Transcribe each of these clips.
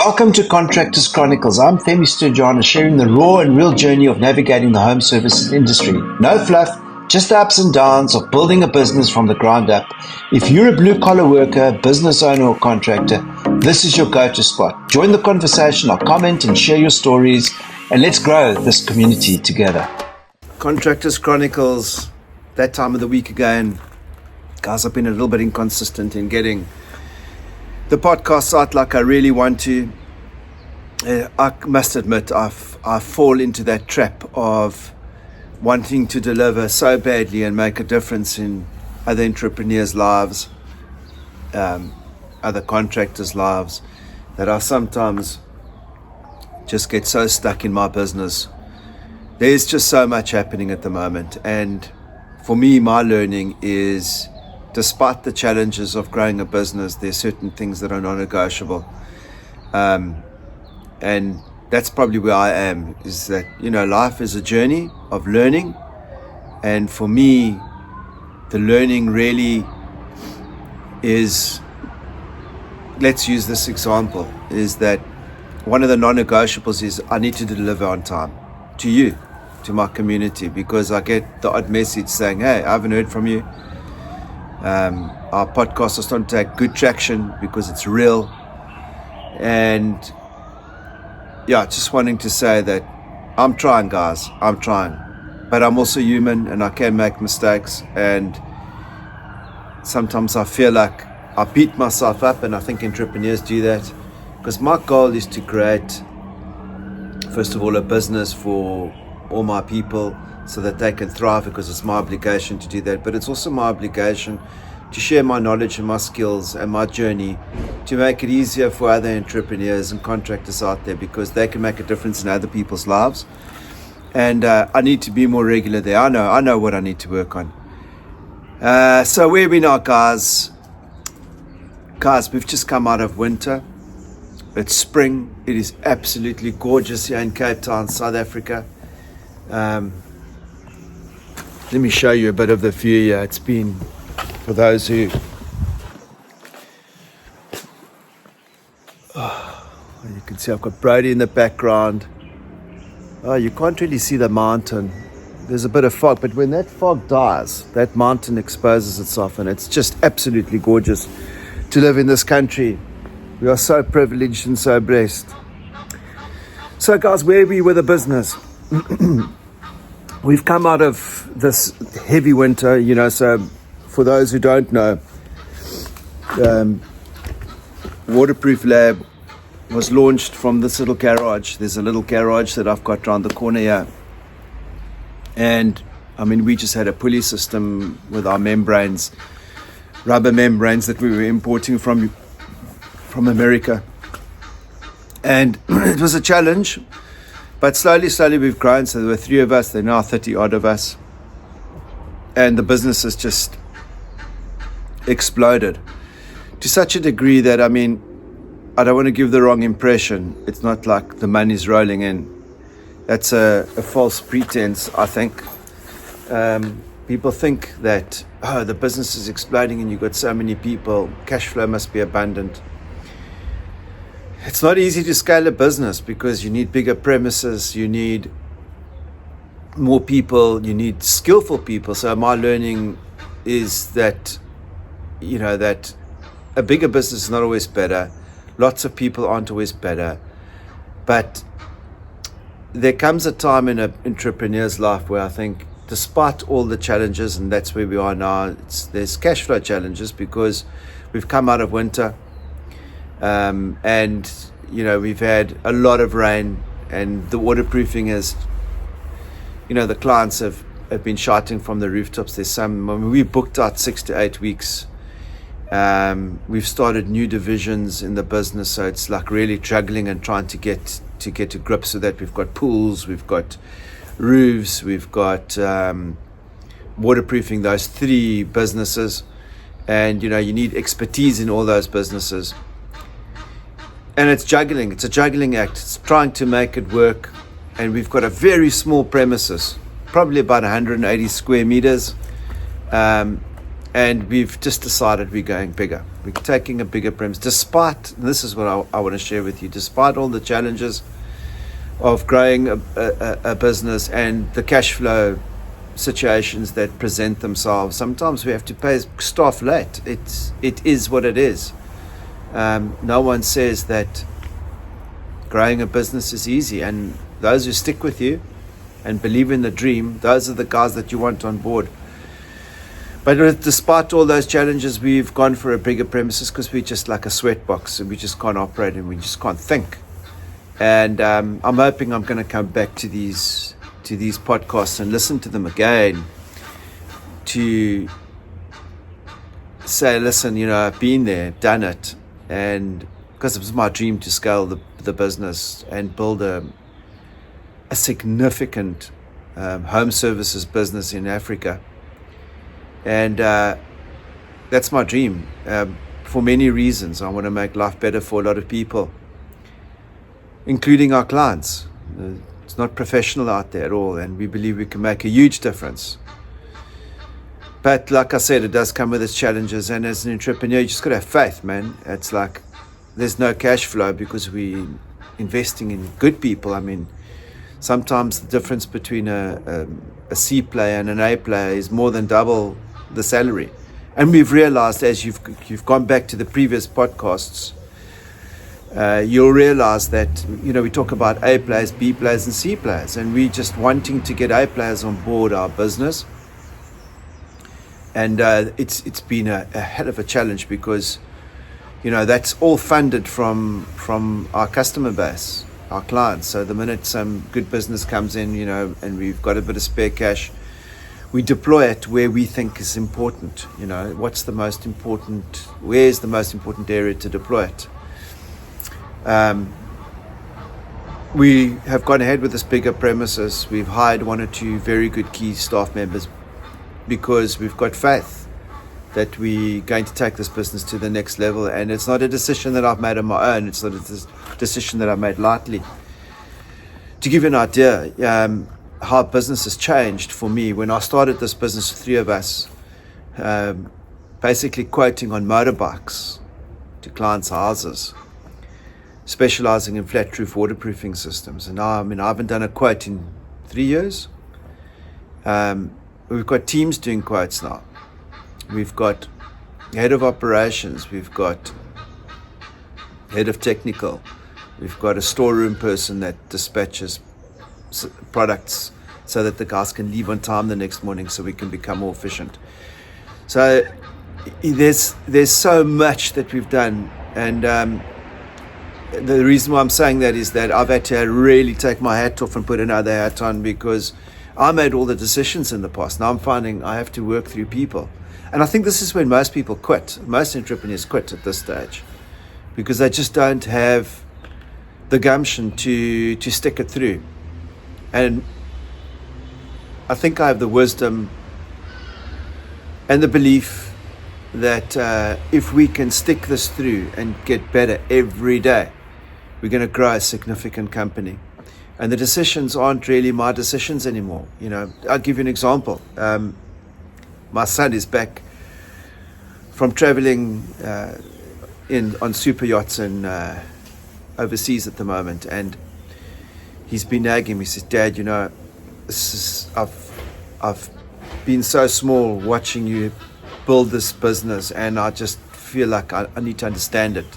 Welcome to Contractors Chronicles. I'm Femi Sturgeon, sharing the raw and real journey of navigating the home services industry. No fluff, just the ups and downs of building a business from the ground up. If you're a blue-collar worker, business owner or contractor, this is your go-to spot. Join the conversation, I'll comment and share your stories, and let's grow this community together. Contractors Chronicles, that time of the week again. Guys, I've been a little bit inconsistent in getting the podcast out like I really want to. I must admit, I fall into that trap of wanting to deliver so badly and make a difference in other entrepreneurs' lives, other contractors' lives, that I sometimes just get so stuck in my business. There's just so much happening at the moment, and for me, my learning is, despite the challenges of growing a business, there's certain things that are non-negotiable. And that's probably where I am, is that, life is a journey of learning. And for me, the learning really is, let's use this example, is that one of the non-negotiables is I need to deliver on time to you, to my community, because I get the odd message saying, hey, I haven't heard from you. Our podcast is starting to take good traction because it's real, and just wanting to say that I'm trying, guys. I'm trying, but I'm also human and I can make mistakes, and sometimes I feel like I beat myself up, and I think entrepreneurs do that, because my goal is to create, first of all, a business for all my people so that they can thrive, because it's my obligation to do that. But it's also my obligation to share my knowledge and my skills and my journey to make it easier for other entrepreneurs and contractors out there, because they can make a difference in other people's lives. And I need to be more regular there. I know what I need to work on. So where are we now, guys? Guys, we've just come out of winter. It's spring. It is absolutely gorgeous here in Cape Town, South Africa. Let me show you a bit of the view here. It's been, for those who, you can see I've got Brody in the background. You can't really see the mountain. There's a bit of fog, but when that fog dies, that mountain exposes itself, and it's just absolutely gorgeous to live in this country. We are so privileged and so blessed. So guys, where are we with the business? We've come out of this heavy winter, so for those who don't know, Waterproof Lab was launched from this little garage. There's a little garage that I've got around the corner here. And we just had a pulley system with our membranes, rubber membranes that we were importing from America. And it was a challenge. But slowly we've grown. So there were 3 of us, there are now 30 odd of us. And the business has just exploded to such a degree that, I don't want to give the wrong impression. It's not like the money's rolling in. That's a false pretense, I think. People think that, the business is exploding and you've got so many people, cash flow must be abundant. It's not easy to scale a business, because you need bigger premises, you need more people, you need skillful people. So my learning is that, that a bigger business is not always better. Lots of people aren't always better. But there comes a time in an entrepreneur's life where I think, despite all the challenges, and that's where we are now, there's cash flow challenges, because we've come out of winter. And we've had a lot of rain, and the waterproofing is, the clients have been shouting from the rooftops. There's we booked out 6 to 8 weeks. We've started new divisions in the business, so it's like really juggling and trying to get to grips with that. We've got pools, we've got roofs, we've got waterproofing those 3 businesses, and you need expertise in all those businesses. And it's juggling. It's a juggling act. It's trying to make it work. And we've got a very small premises, probably about 180 square meters. And we've just decided we're going bigger. We're taking a bigger premise, despite, and this is what I want to share with you, despite all the challenges of growing a business and the cash flow situations that present themselves. Sometimes we have to pay staff late. It is what it is. No one says that growing a business is easy, and those who stick with you and believe in the dream, those are the guys that you want on board. But despite all those challenges, we've gone for a bigger premises because we're just like a sweatbox and we just can't operate and we just can't think. And I'm hoping I'm going to come back to these podcasts and listen to them again to say, listen, I've been there, done it, and because it was my dream to scale the business and build a significant home services business in Africa. And that's my dream for many reasons. I want to make life better for a lot of people, including our clients. It's not professional out there at all, and we believe we can make a huge difference. But like I said, it does come with its challenges, and as an entrepreneur, you just got to have faith, man. It's like there's no cash flow because we're investing in good people. I mean, sometimes the difference between a C player and an A player is more than double the salary. And we've realized, as you've gone back to the previous podcasts, you'll realize that we talk about A players, B players, and C players, and we're just wanting to get A players on board our business. And it's been a hell of a challenge because that's all funded from our customer base, our clients. So the minute some good business comes in, and we've got a bit of spare cash, we deploy it where we think is important. Where's the most important area to deploy it? We have gone ahead with this bigger premises. We've hired 1 or 2 very good key staff members because we've got faith that we're going to take this business to the next level. And it's not a decision that I've made on my own. It's not a decision that I made lightly. To give you an idea, how business has changed for me. When I started this business, 3 of us, basically quoting on motorbikes to clients' houses, specializing in flat roof waterproofing systems. And now, I haven't done a quote in 3 years. We've got teams doing quotes now. We've got head of operations. We've got head of technical. We've got a storeroom person that dispatches products so that the guys can leave on time the next morning so we can become more efficient. So there's so much that we've done, and the reason why I'm saying that is that I've had to really take my hat off and put another hat on, because I made all the decisions in the past. Now I'm finding I have to work through people, and I think this is when most people quit. Most entrepreneurs quit at this stage because they just don't have the gumption to stick it through. And I think I have the wisdom and the belief that if we can stick this through and get better every day, we're going to grow a significant company. And the decisions aren't really my decisions anymore. I'll give you an example. My son is back from traveling on super yachts and overseas at the moment, and he's been nagging me. He says, Dad, I've been so small watching you build this business, and I just feel like I need to understand it.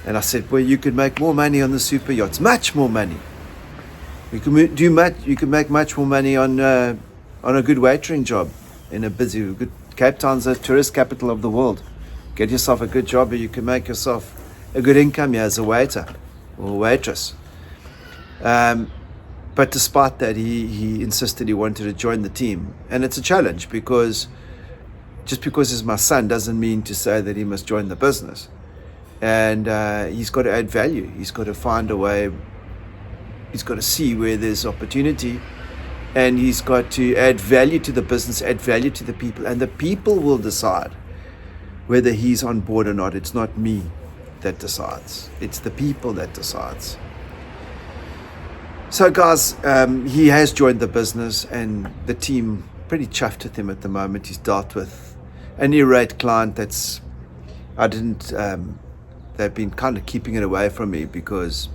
And I said, well, you could make more money on the super yachts, much more money. You can make much more money on a good waitering job in a busy. Cape Town's a tourist capital of the world. Get yourself a good job, or you can make yourself a good income here as a waiter or a waitress. But despite that, he insisted he wanted to join the team, and it's a challenge because just because he's my son doesn't mean to say that he must join the business. And he's got to add value. He's got to find a way. He's got to see where there's opportunity, and he's got to add value to the business, add value to the people, and the people will decide whether he's on board or not. It's not me that decides. It's the people that decides. So guys, he has joined the business, and the team pretty chuffed with him at the moment. He's dealt with an irate client that's, they've been kind of keeping it away from me because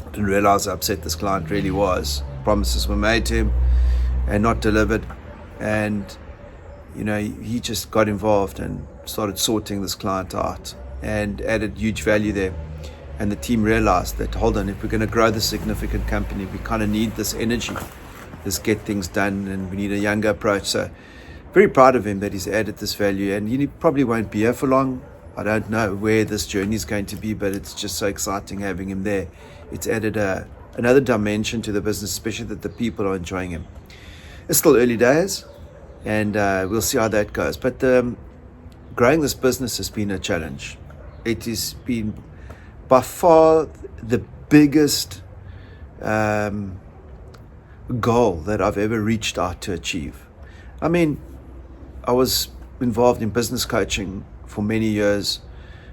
I didn't realize how upset this client really was. Promises were made to him and not delivered. And, he just got involved and started sorting this client out and added huge value there. And the team realized that, hold on, if we're going to grow this significant company, we kind of need this energy, this get things done, and we need a younger approach. So very proud of him that he's added this value, and he probably won't be here for long. I don't know where this journey is going to be, but it's just so exciting having him there. It's added another dimension to the business, especially that the people are enjoying him. It's still early days, and we'll see how that goes. But growing this business has been a challenge. It has been by far the biggest goal that I've ever reached out to achieve. I mean, I was involved in business coaching for many years.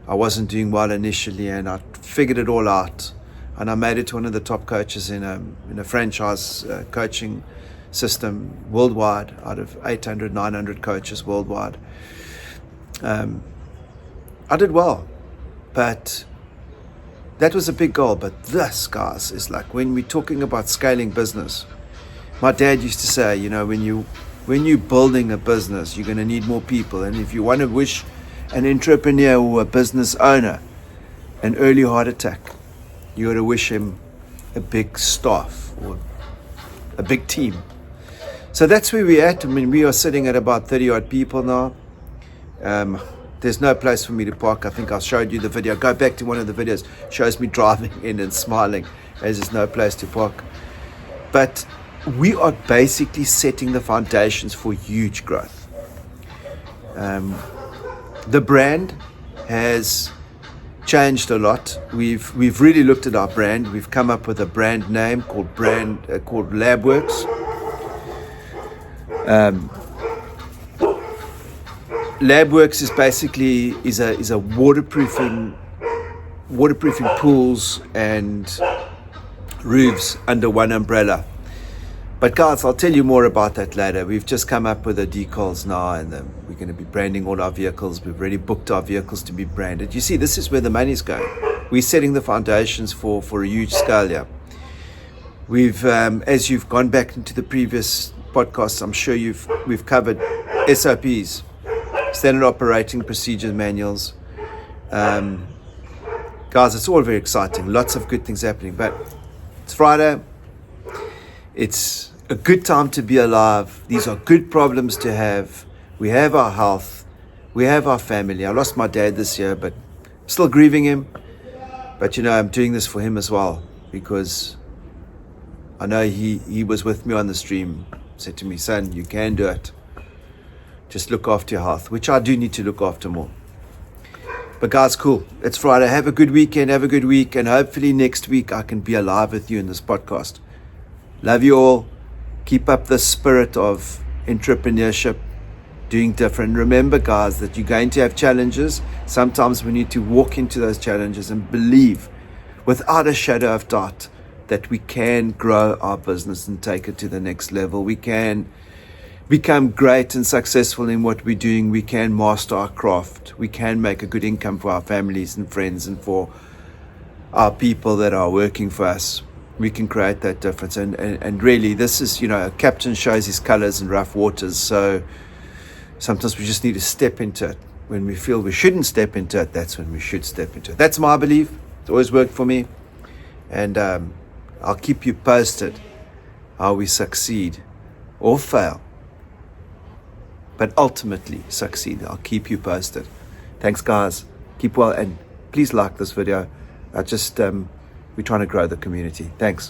I wasn't doing well initially, and I figured it all out. And I made it to one of the top coaches in a franchise coaching system worldwide, out of 800, 900 coaches worldwide. I did well, but that was a big goal. But this, guys, is like when we're talking about scaling business. My dad used to say, when you're building a business, you're going to need more people. And if you want to wish an entrepreneur or a business owner an early heart attack, you got to wish him a big staff or a big team. So that's where we're at. I mean, we are sitting at about 30 odd people now. There's no place for me to park. I think I showed you the video. Go back to one of the videos. Shows me driving in and smiling as there's no place to park. But we are basically setting the foundations for huge growth. The brand has changed a lot. We've really looked at our brand. We've come up with a brand name called LabWorks. LabWorks is basically is a waterproofing pools and roofs under one umbrella. But guys, I'll tell you more about that later. We've just come up with the decals now, and we're going to be branding all our vehicles. We've already booked our vehicles to be branded. You see, this is where the money's going. We're setting the foundations for a huge scale here. We've, as you've gone back into the previous podcasts, I'm sure we've covered SOPs, standard operating procedure manuals. Guys, it's all very exciting. Lots of good things happening. But it's Friday. It's a good time to be alive. These are good problems to have. We have our health. We have our family. I lost my dad this year, but I'm still grieving him. But I'm doing this for him as well, because I know he was with me on the stream. Said to me, son, you can do it. Just look after your health, which I do need to look after more. But guys, cool. It's Friday. Have a good weekend. Have a good week. And hopefully next week I can be alive with you in this podcast. Love you all. Keep up the spirit of entrepreneurship, doing different. Remember, guys, that you're going to have challenges. Sometimes we need to walk into those challenges and believe without a shadow of doubt that we can grow our business and take it to the next level. We can become great and successful in what we're doing. We can master our craft. We can make a good income for our families and friends and for our people that are working for us. We can create that difference. And really, this is, a captain shows his colors in rough waters. So sometimes we just need to step into it. When we feel we shouldn't step into it, that's when we should step into it. That's my belief. It's always worked for me. And I'll keep you posted how we succeed or fail. But ultimately succeed. I'll keep you posted. Thanks, guys. Keep well. And please like this video. We're trying to grow the community. Thanks.